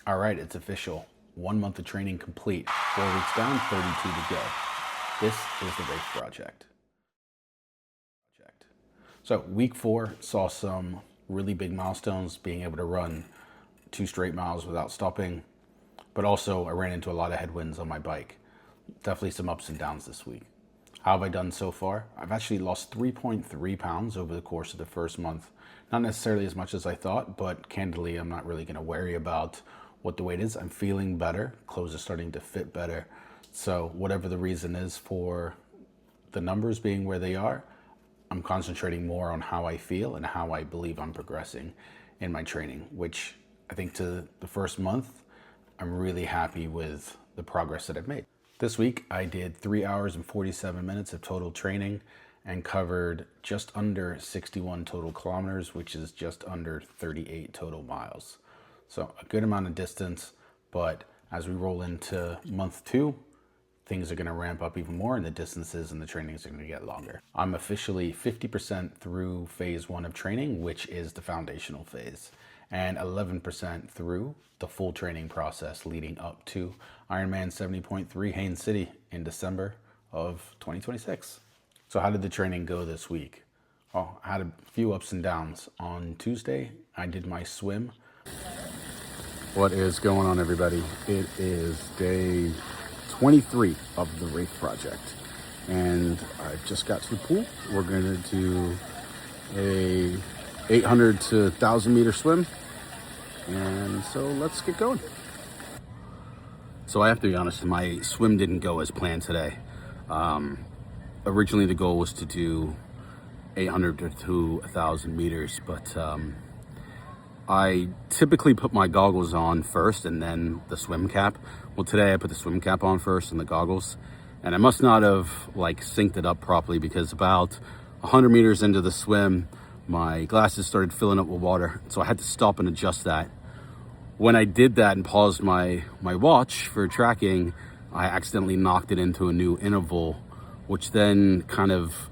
All right, it's official. 1 month of training complete. 4 weeks down, 32 to go. This is the Rafe Project. So week 4 saw some really big milestones, being able to run 2 straight miles without stopping, but also I ran into a lot of headwinds on my bike. Definitely some ups and downs this week. How have I done so far? I've actually lost 3.3 pounds over the course of the first month. Not necessarily as much as I thought, but candidly, I'm not really going to worry about what the weight is. I'm feeling better. Clothes are starting to fit better. So whatever the reason is for the numbers being where they are, I'm concentrating more on how I feel and how I believe I'm progressing in my training, which I think to the first month, I'm really happy with the progress that I've made. This week, I did 3 hours and 47 minutes of total training and covered just under 61 total kilometers, which is just under 38 total miles. So a good amount of distance, but as we roll into month 2, things are going to ramp up even more and the distances and the trainings are going to get longer. I'm officially 50% through phase 1 of training, which is the foundational phase, and 11% through the full training process leading up to Ironman 70.3 Haines City in December of 2026. So how did the training go this week? Well, I had a few ups and downs. On Tuesday, I did my swim. What is going on, everybody? It is day 23 of the Rafe Project, and I just got to the pool. We're going to do a 800 to 1,000 meter swim, and so let's get going. So I have to be honest, my swim didn't go as planned today. Originally the goal was to do 800 to 1,000 meters, but I typically put my goggles on first and then the swim cap. Well, today I put the swim cap on first and the goggles, and I must not have synced it up properly, because about 100 meters into the swim, my glasses started filling up with water. So I had to stop and adjust that. When I did that and paused my watch for tracking, I accidentally knocked it into a new interval, which then kind of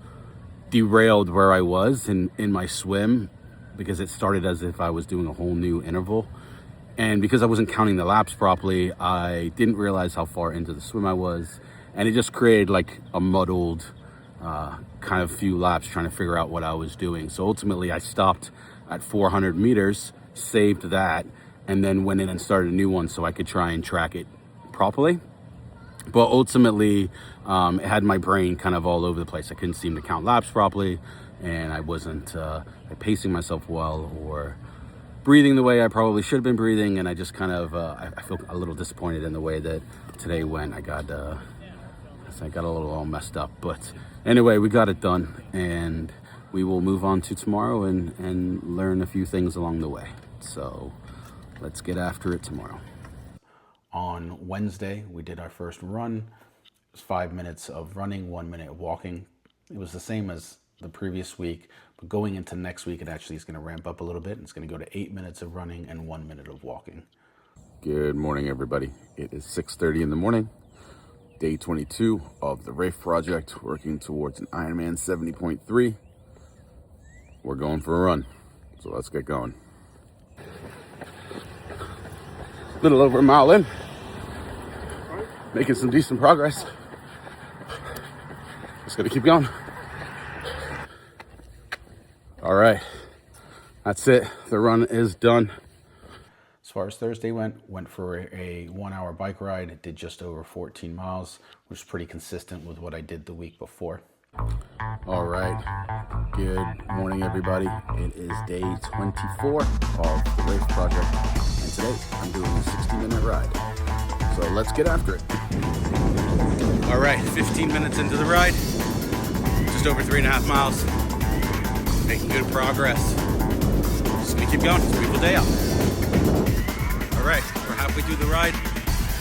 derailed where I was in my swim, because it started as if I was doing a whole new interval. And because I wasn't counting the laps properly, I didn't realize how far into the swim I was. And it just created a muddled kind of few laps trying to figure out what I was doing. So ultimately I stopped at 400 meters, saved that, and then went in and started a new one so I could try and track it properly. But ultimately, it had my brain kind of all over the place. I couldn't seem to count laps properly, and I wasn't pacing myself well or breathing the way I probably should have been breathing. And I just kind of, I feel a little disappointed in the way that today went. I got a little all messed up. But anyway, we got it done, and we will move on to tomorrow and learn a few things along the way. So let's get after it tomorrow. On Wednesday, we did our first run. It was 5 minutes of running, 1 minute of walking. It was the same as the previous week, but going into next week, it actually is going to ramp up a little bit. It's going to go to 8 minutes of running and 1 minute of walking. Good morning, everybody. It is 6:30 in the morning, day 22 of the Rafe Project, working towards an Ironman 70.3. We're going for a run, so let's get going. A little over a mile in, making some decent progress. Just gotta keep going. All right, that's it. The run is done. As far as Thursday went for a 1 hour bike ride. It did just over 14 miles, which is pretty consistent with what I did the week before. All right, good morning, everybody. It is day 24 of the Rafe Project, and today I'm doing a 60-minute ride. So let's get after it. All right, 15 minutes into the ride, just over 3.5 miles. Making good progress. Just gonna keep going. It's a beautiful day out. All right, we're halfway through the ride.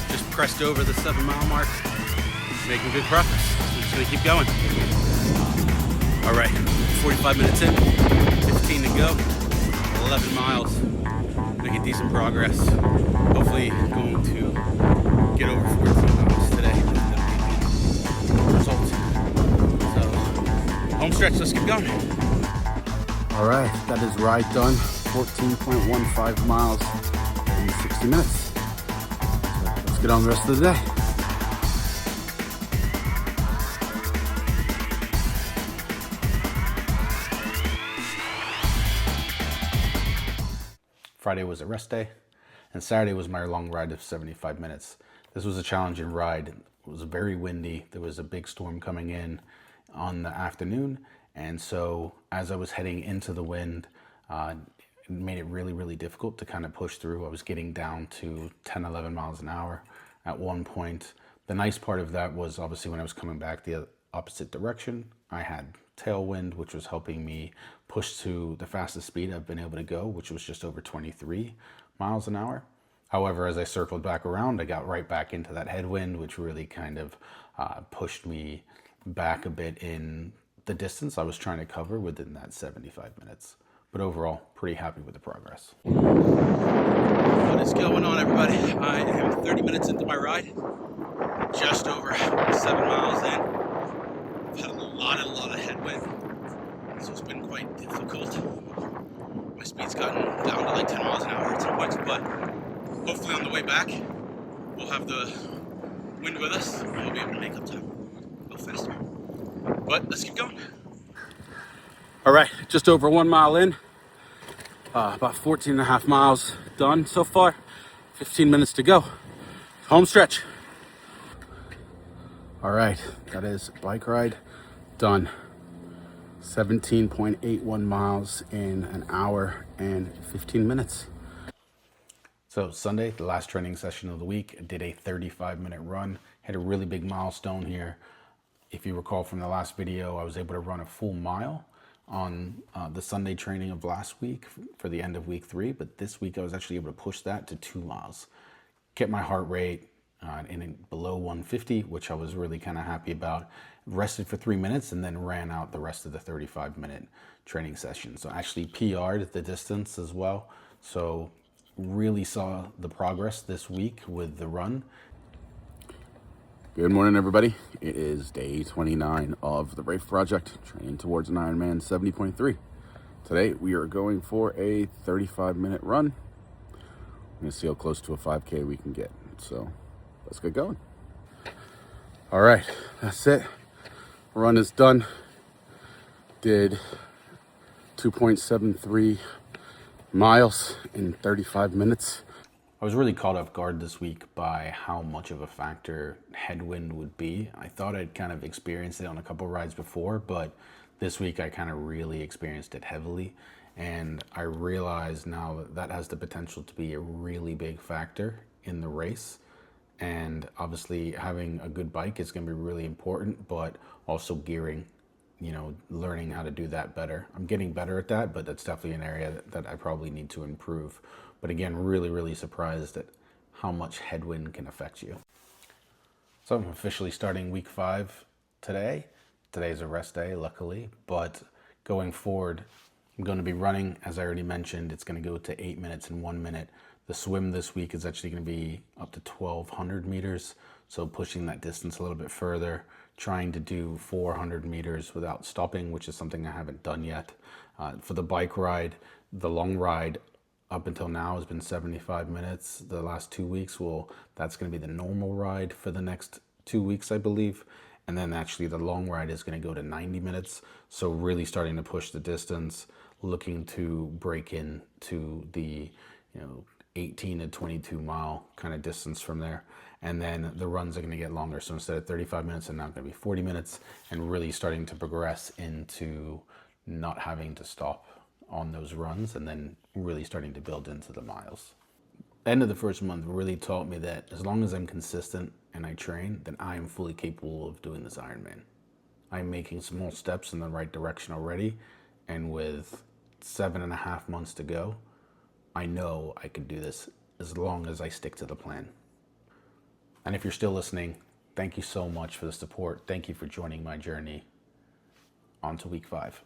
Just pressed over the 7 mile mark. Making good progress. We're just gonna keep going. All right, 45 minutes in, 15 to go, 11 miles. Making decent progress. Hopefully going to get over 14 miles today. Result. So, home stretch, let's keep going. All right, that is ride done. 14.15 miles in 60 minutes. get on the rest of the day. Friday was a rest day, and Saturday was my long ride of 75 minutes. This was a challenging ride. It was very windy. There was a big storm coming in on the afternoon, and so as I was heading into the wind, it made it really, really difficult to kind of push through. I was getting down to 10, 11 miles an hour at one point. The nice part of that was obviously when I was coming back the opposite direction, I had tailwind, which was helping me push to the fastest speed I've been able to go, which was just over 23 miles an hour. However, as I circled back around, I got right back into that headwind, which really kind of pushed me back a bit in the distance I was trying to cover within that 75 minutes. But overall, pretty happy with the progress. What is going on, everybody? I am 30 minutes into my ride, just over 7 miles in. I've had a lot of headwind, so it's been quite difficult. My speed's gotten down to like 10 miles an hour at some points, but hopefully on the way back, we'll have the wind with us and we'll be able to make up time a little faster. But let's keep going. All right, just over 1 mile in, about 14 and a half miles done so far, 15 minutes to go. Home stretch. All right, that is bike ride done. 17.81 miles in an hour and 15 minutes. So Sunday, the last training session of the week, I did a 35-minute run. Had a really big milestone here. If you recall from the last video, I was able to run a full mile on the Sunday training of last week for the end of week 3, but this week I was actually able to push that to 2 miles. Kept my heart rate in below 150, which I was really kind of happy about. Rested for 3 minutes and then ran out the rest of the 35-minute training session. So actually PR'd the distance as well. So really saw the progress this week with the run. Good morning, everybody. It is day 29 of the Rafe Project, training towards an Ironman 70.3. Today, we are going for a 35-minute run. I'm gonna see how close to a 5K we can get. So let's get going. All right, that's it. Run is done. Did 2.73 miles in 35 minutes. I was really caught off guard this week by how much of a factor headwind would be. I thought I'd kind of experienced it on a couple rides before, but this week I kind of really experienced it heavily. And I realize now that that has the potential to be a really big factor in the race. And obviously having a good bike is going to be really important, but also gearing, learning how to do that better. I'm getting better at that, but that's definitely an area that I probably need to improve. But again, really, really surprised at how much headwind can affect you. So I'm officially starting week 5 today. Today's a rest day, luckily, but going forward, I'm going to be running, as I already mentioned. It's going to go to 8 minutes and 1 minute. The swim this week is actually going to be up to 1,200 meters, so pushing that distance a little bit further, trying to do 400 meters without stopping, which is something I haven't done yet. For the bike ride, the long ride up until now has been 75 minutes. The last 2 weeks, that's going to be the normal ride for the next 2 weeks, I believe. And then actually the long ride is going to go to 90 minutes. So really starting to push the distance, looking to break into the 18 to 22 mile kind of distance from there. And then the runs are going to get longer. So instead of 35 minutes, they're now going to be 40 minutes, and really starting to progress into not having to stop on those runs, and then really starting to build into the miles. End of the first month really taught me that as long as I'm consistent and I train, then I am fully capable of doing this Ironman. I'm making small steps in the right direction already, and with 7.5 months to go, I know I can do this as long as I stick to the plan. And if you're still listening, thank you so much for the support. Thank you for joining my journey on to week 5.